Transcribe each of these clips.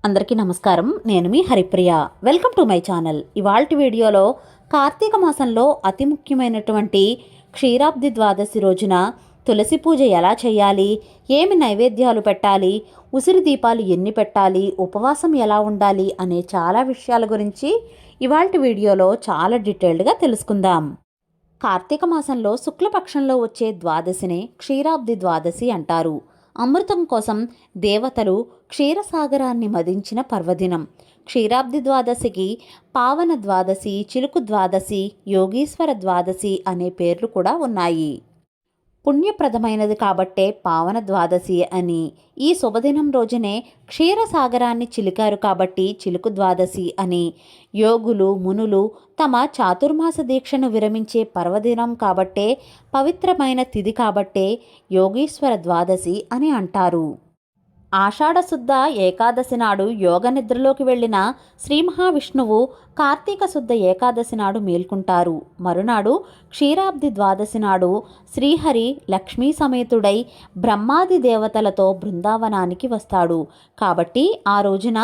అందరికీ నమస్కారం. నేను మీ Haripriya. Welcome to my channel. ఇవాల్టి వీడియోలో కార్తీక మాసంలో అతి ముఖ్యమైనటువంటి క్షీరాబ్ది ద్వాదశి రోజున తులసి పూజ ఎలా చేయాలి, ఏమి నైవేద్యాలు పెట్టాలి, ఉసిరి దీపాలు ఎన్ని పెట్టాలి, ఉపవాసం ఎలా ఉండాలి అనే చాలా విషయాల గురించి ఇవాల్టి వీడియోలో చాలా డీటెయిల్డ్గా తెలుసుకుందాం. కార్తీక మాసంలో శుక్లపక్షంలో వచ్చే ద్వాదశినే క్షీరాబ్ది ద్వాదశి అంటారు. అమృతం కోసం దేవతలు క్షీరసాగరాన్ని మదించిన పర్వదినం. క్షీరాబ్ది ద్వాదశికి పావన ద్వాదశి, చిలుకు ద్వాదశి, యోగీశ్వర ద్వాదశి అనే పేర్లు కూడా ఉన్నాయి. పుణ్యప్రదమైనది కాబట్టే పావన ద్వాదశి అని, ఈ శుభదినం రోజునే క్షీరసాగరాన్ని చిలికారు కాబట్టి చిలుకు ద్వాదశి అని, యోగులు మునులు తమ చాతుర్మాస దీక్షను విరమించే పర్వదినం కాబట్టే, పవిత్రమైన తిథి కాబట్టే యోగీశ్వర ద్వాదశి అని అంటారు. ఆషాఢశుద్ధ ఏకాదశి నాడు యోగ నిద్రలోకి వెళ్ళిన శ్రీ మహావిష్ణువు కార్తీక శుద్ధ ఏకాదశి నాడు మేల్కుంటారు. మరునాడు క్షీరాబ్ది ద్వాదశి నాడు శ్రీహరి లక్ష్మీ సమేతుడై బ్రహ్మాది దేవతలతో బృందావనానికి వస్తాడు. కాబట్టి ఆ రోజున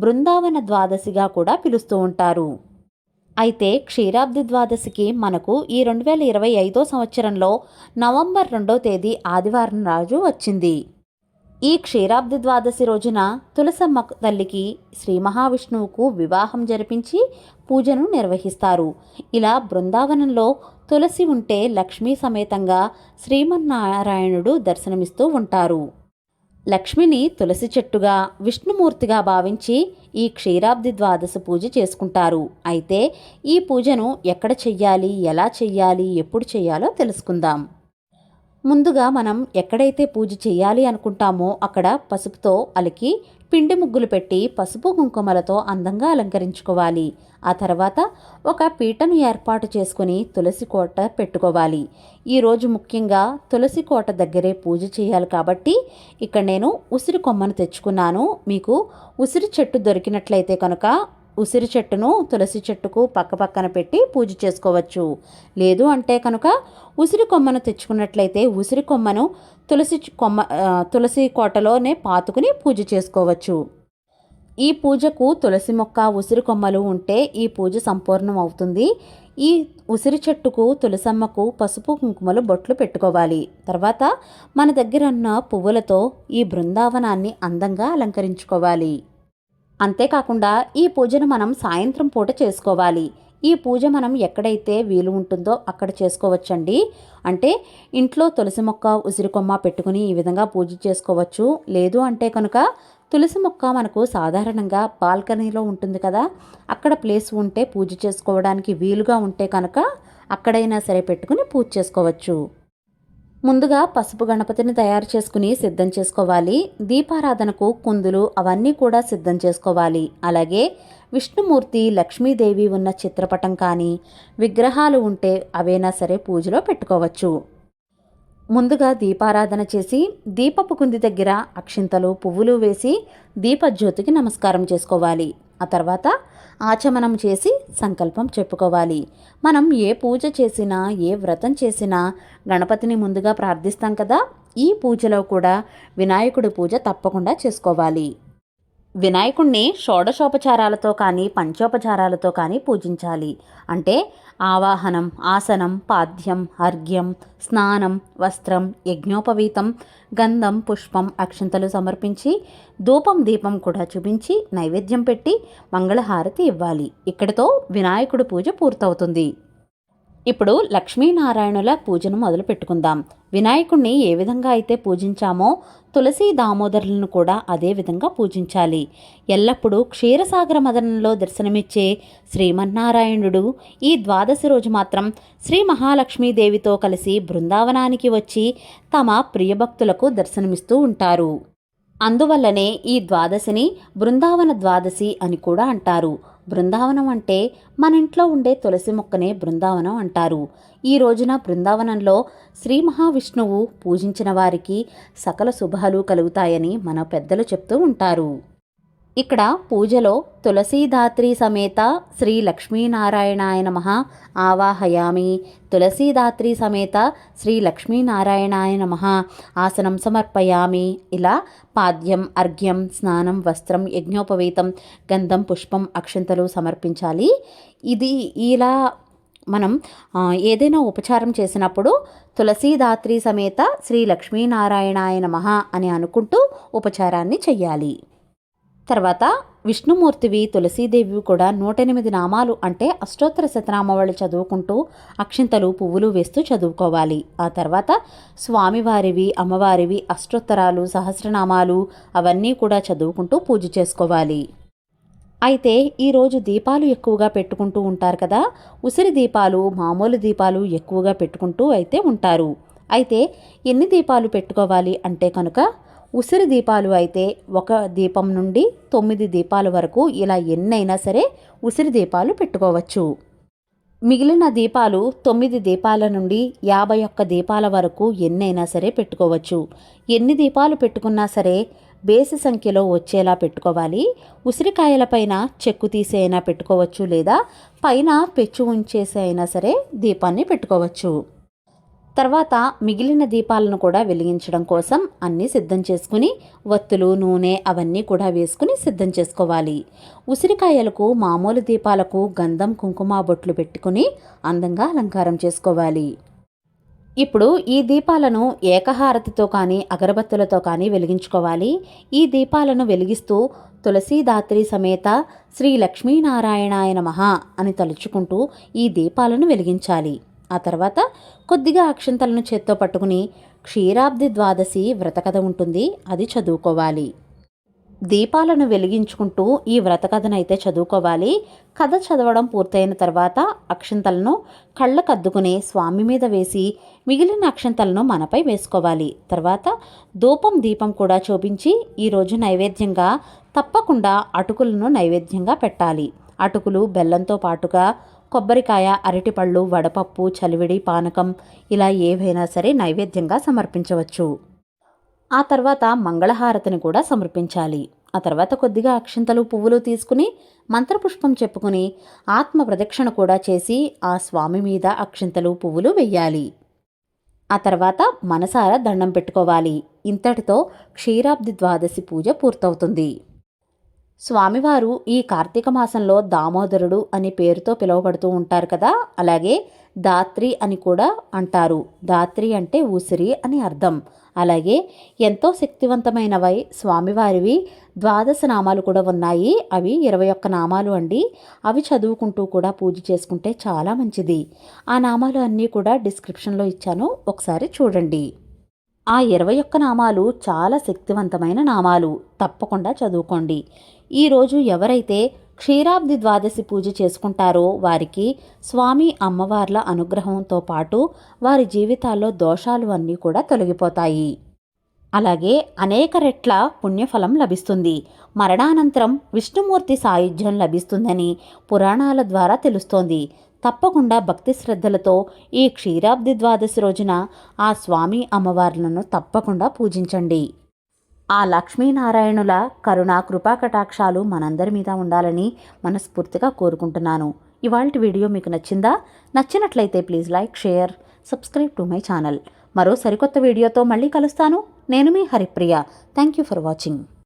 బృందావన ద్వాదశిగా కూడా పిలుస్తూ ఉంటారు. అయితే క్షీరాబ్ది ద్వాదశికి మనకు ఈ 2025 సంవత్సరంలో నవంబర్ 2వ తేదీ ఆదివారం రోజు వచ్చింది. ఈ క్షీరాబ్ది ద్వాదశి రోజున తులసమ్మ తల్లికి శ్రీ మహావిష్ణువుకు వివాహం జరిపించి పూజను నిర్వహిస్తారు. ఇలా బృందావనంలో తులసి ఉంటే లక్ష్మీ సమేతంగా శ్రీమన్నారాయణుడు దర్శనమిస్తూ ఉంటారు. లక్ష్మిని తులసి చెట్టుగా, విష్ణుమూర్తిగా భావించి ఈ క్షీరాబ్ది ద్వాదశి పూజ చేసుకుంటారు. అయితే ఈ పూజను ఎక్కడ చెయ్యాలి, ఎలా చెయ్యాలి, ఎప్పుడు చెయ్యాలో తెలుసుకుందాం. ముందుగా మనం ఎక్కడైతే పూజ చేయాలి అనుకుంటామో అక్కడ పసుపుతో అలికి పిండి ముగ్గులు పెట్టి పసుపు కుంకుమలతో అందంగా అలంకరించుకోవాలి. ఆ తర్వాత ఒక పీటను ఏర్పాటు చేసుకుని తులసి కోట పెట్టుకోవాలి. ఈరోజు ముఖ్యంగా తులసి కోట దగ్గరే పూజ చేయాలి కాబట్టి ఇక్కడ నేను ఉసిరి కొమ్మను తెచ్చుకున్నాను. మీకు ఉసిరి చెట్టు దొరికినట్లయితే కనుక ఉసిరి చెట్టును తులసి చెట్టుకు పక్కపక్కన పెట్టి పూజ చేసుకోవచ్చు. లేదు అంటే కనుక ఉసిరి కొమ్మను తెచ్చుకున్నట్లయితే ఉసిరి కొమ్మను తులసి కోటలోనే పాతుకుని పూజ చేసుకోవచ్చు. ఈ పూజకు తులసి మొక్క, ఉసిరి కొమ్మలు ఉంటే ఈ పూజ సంపూర్ణం అవుతుంది. ఈ ఉసిరి చెట్టుకు, తులసమ్మకు పసుపు కుంకుమలు బొట్లు పెట్టుకోవాలి. తర్వాత మన దగ్గర ఉన్న పువ్వులతో ఈ బృందావనాన్ని అందంగా అలంకరించుకోవాలి. అంతేకాకుండా ఈ పూజను మనం సాయంత్రం పూట చేసుకోవాలి. ఈ పూజ మనం ఎక్కడైతే వీలు ఉంటుందో అక్కడ చేసుకోవచ్చండి. అంటే ఇంట్లో తులసి మొక్క, ఉసిరి కొమ్మ పెట్టుకుని ఈ విధంగా పూజ చేసుకోవచ్చు. లేదు అంటే కనుక తులసి మొక్క మనకు సాధారణంగా బాల్కనీలో ఉంటుంది కదా, అక్కడ ప్లేస్ ఉంటే పూజ చేసుకోవడానికి వీలుగా ఉంటే కనుక అక్కడైనా సరే పెట్టుకుని పూజ చేసుకోవచ్చు. ముందుగా పసుపు గణపతిని తయారు చేసుకుని సిద్ధం చేసుకోవాలి. దీపారాధనకు కుందులు అవన్నీ కూడా సిద్ధం చేసుకోవాలి. అలాగే విష్ణుమూర్తి, లక్ష్మీదేవి ఉన్న చిత్రపటం కానీ విగ్రహాలు ఉంటే అవైనా సరే పూజలో పెట్టుకోవచ్చు. ముందుగా దీపారాధన చేసి దీపపు కుంది దగ్గర అక్షింతలు, పువ్వులు వేసి దీపజ్యోతికి నమస్కారం చేసుకోవాలి. ఆ తర్వాత ఆచమనం చేసి సంకల్పం చెప్పుకోవాలి. మనం ఏ పూజ చేసినా, ఏ వ్రతం చేసినా గణపతిని ముందుగా ప్రార్థిస్తాం కదా, ఈ పూజలో కూడా వినాయకుడి పూజ తప్పకుండా చేసుకోవాలి. వినాయకుణ్ణి షోడశోపచారాలతో కానీ పంచోపచారాలతో కానీ పూజించాలి. అంటే ఆవాహనం, ఆసనం, పాద్యం, అర్ఘ్యం, స్నానం, వస్త్రం, యజ్ఞోపవీతం, గంధం, పుష్పం, అక్షంతలు సమర్పించి ధూపం, దీపం కూడా చూపించి నైవేద్యం పెట్టి మంగళహారతి ఇవ్వాలి. ఇక్కడితో వినాయకుడి పూజ పూర్తవుతుంది. ఇప్పుడు లక్ష్మీనారాయణుల పూజను మొదలు పెట్టుకుందాం. వినాయకుణ్ణి ఏ విధంగా అయితే పూజించామో తులసి దామోదరులను కూడా అదే విధంగా పూజించాలి. ఎల్లప్పుడూ క్షీరసాగర మదనంలో దర్శనమిచ్చే శ్రీమన్నారాయణుడు ఈ ద్వాదశి రోజు మాత్రం శ్రీ మహాలక్ష్మీదేవితో కలిసి బృందావనానికి వచ్చి తమ ప్రియభక్తులకు దర్శనమిస్తూ ఉంటారు. అందువల్లనే ఈ ద్వాదశిని బృందావన ద్వాదశి అని కూడా అంటారు. బృందావనం అంటే మన ఇంట్లో ఉండే తులసి మొక్కనే బృందావనం అంటారు. ఈ రోజున బృందావనంలో శ్రీ మహావిష్ణువు పూజించిన వారికి సకల శుభాలు కలుగుతాయని మన పెద్దలు చెప్తూ ఉంటారు. ఇక్కడ పూజలో తులసీదాత్రి సమేత శ్రీ లక్ష్మీనారాయణాయ నమః ఆవాహయామి. తులసీదాత్రి సమేత శ్రీ లక్ష్మీనారాయణాయ నమః ఆసనం సమర్పయామి. ఇలా పాద్యం, అర్ఘ్యం, స్నానం, వస్త్రం, యజ్ఞోపవీతం, గంధం, పుష్పం, అక్షంతలు సమర్పించాలి. ఇది ఇలా మనం ఏదైనా ఉపచారం చేసినప్పుడు తులసీదాత్రి సమేత శ్రీ లక్ష్మీనారాయణాయ నమః అని అనుకుంటూ ఉపచారాన్ని చెయ్యాలి. తర్వాత విష్ణుమూర్తివి, తులసీదేవి కూడా 108 నామాలు అంటే అష్టోత్తర శతనామావళి చదువుకుంటూ అక్షింతలు, పువ్వులు వేస్తూ చదువుకోవాలి. ఆ తర్వాత స్వామివారివి, అమ్మవారివి అష్టోత్తరాలు, సహస్రనామాలు అవన్నీ కూడా చదువుకుంటూ పూజ చేసుకోవాలి. అయితే ఈరోజు దీపాలు ఎక్కువగా పెట్టుకుంటూ ఉంటారు కదా, ఉసిరి దీపాలు, మామూలు దీపాలు ఎక్కువగా పెట్టుకుంటూ అయితే ఉంటారు. అయితే ఎన్ని దీపాలు పెట్టుకోవాలి అంటే కనుక ఉసిరి దీపాలు అయితే 1 దీపం నుండి 9 దీపాల వరకు ఇలా ఎన్నైనా సరే ఉసిరి దీపాలు పెట్టుకోవచ్చు. మిగిలిన దీపాలు 9 దీపాల నుండి 51 దీపాల వరకు ఎన్నైనా సరే పెట్టుకోవచ్చు. ఎన్ని దీపాలు పెట్టుకున్నా సరే బేసి సంఖ్యలో వచ్చేలా పెట్టుకోవాలి. ఉసిరికాయలపైన చెక్కు తీసి అయినా పెట్టుకోవచ్చు, లేదా పైన పెచ్చు ఉంచేసి అయినా సరే దీపాన్ని పెట్టుకోవచ్చు. తర్వాత మిగిలిన దీపాలను కూడా వెలిగించడం కోసం అన్నీ సిద్ధం చేసుకుని వత్తులు, నూనె అవన్నీ కూడా వేసుకుని సిద్ధం చేసుకోవాలి. ఉసిరికాయలకు, మామూలు దీపాలకు గంధం, కుంకుమ బొట్లు పెట్టుకుని అందంగా అలంకారం చేసుకోవాలి. ఇప్పుడు ఈ దీపాలను ఏకహారతితో కానీ అగరబత్తులతో కానీ వెలిగించుకోవాలి. ఈ దీపాలను వెలిగిస్తూ తులసీదాత్రి సమేత శ్రీ లక్ష్మీనారాయణాయ నమః అని తలుచుకుంటూ ఈ దీపాలను వెలిగించాలి. ఆ తర్వాత కొద్దిగా అక్షంతలను చేత్తో పట్టుకుని క్షీరాబ్ది ద్వాదశి వ్రతకథ ఉంటుంది, అది చదువుకోవాలి. దీపాలను వెలిగించుకుంటూ ఈ వ్రతకథనైతే చదువుకోవాలి. కథ చదవడం పూర్తయిన తర్వాత అక్షంతలను కళ్ళకద్దుకుని స్వామి మీద వేసి మిగిలిన అక్షంతలను మనపై వేసుకోవాలి. తర్వాత ధూపం, దీపం కూడా చూపించి ఈరోజు నైవేద్యంగా తప్పకుండా అటుకులను నైవేద్యంగా పెట్టాలి. అటుకులు బెల్లంతో పాటుగా కొబ్బరికాయ, అరటిపళ్ళు, వడపప్పు, చలివిడి, పానకం ఇలా ఏవైనా సరే నైవేద్యంగా సమర్పించవచ్చు. ఆ తర్వాత మంగళహారతిని కూడా సమర్పించాలి. ఆ తర్వాత కొద్దిగా అక్షింతలు, పువ్వులు తీసుకుని మంత్రపుష్పం చెప్పుకుని ఆత్మ ప్రదక్షిణ కూడా చేసి ఆ స్వామి మీద అక్షింతలు, పువ్వులు వెయ్యాలి. ఆ తర్వాత మనసారా దండం పెట్టుకోవాలి. ఇంతటితో క్షీరాబ్ది ద్వాదశి పూజ పూర్తవుతుంది. స్వామివారు ఈ కార్తీక మాసంలో దామోదరుడు అనే పేరుతో పిలువబడుతూ ఉంటారు కదా, అలాగే దాత్రి అని కూడా అంటారు. దాత్రి అంటే ఉసిరి అని అర్థం. అలాగే ఎంతో శక్తివంతమైనవై స్వామివారివి 12 నామాలు కూడా ఉన్నాయి. అవి 21 నామాలు అండి. అవి చదువుకుంటూ కూడా పూజ చేసుకుంటే చాలా మంచిది. ఆ నామాలు అన్నీ కూడా డిస్క్రిప్షన్లో ఇచ్చాను, ఒకసారి చూడండి. ఆ 21 నామాలు చాలా శక్తివంతమైన నామాలు, తప్పకుండా చదువుకోండి. ఈరోజు ఎవరైతే క్షీరాబ్ది ద్వాదశి పూజ చేసుకుంటారో వారికి స్వామి అమ్మవార్ల అనుగ్రహంతో పాటు వారి జీవితాల్లో దోషాలు అన్నీ కూడా తొలగిపోతాయి. అలాగే అనేక రెట్ల పుణ్యఫలం లభిస్తుంది. మరణానంతరం విష్ణుమూర్తి సాయుధ్యం లభిస్తుందని పురాణాల ద్వారా తెలుస్తోంది. తప్పకుండా భక్తి శ్రద్ధలతో ఈ క్షీరాబ్ది ద్వాదశి రోజున ఆ స్వామి అమ్మవార్లను తప్పకుండా పూజించండి. ఆ లక్ష్మీనారాయణుల కరుణ, కృపా కటాక్షాలు మనందరి మీద ఉండాలని మనస్ఫూర్తిగా కోరుకుంటున్నాను. ఇవాల్టి వీడియో మీకు నచ్చిందా? నచ్చినట్లయితే please like, share, subscribe to my channel. మరో సరికొత్త వీడియోతో మళ్ళీ కలుస్తాను. నేను మీ Haripriya. Thank you for watching.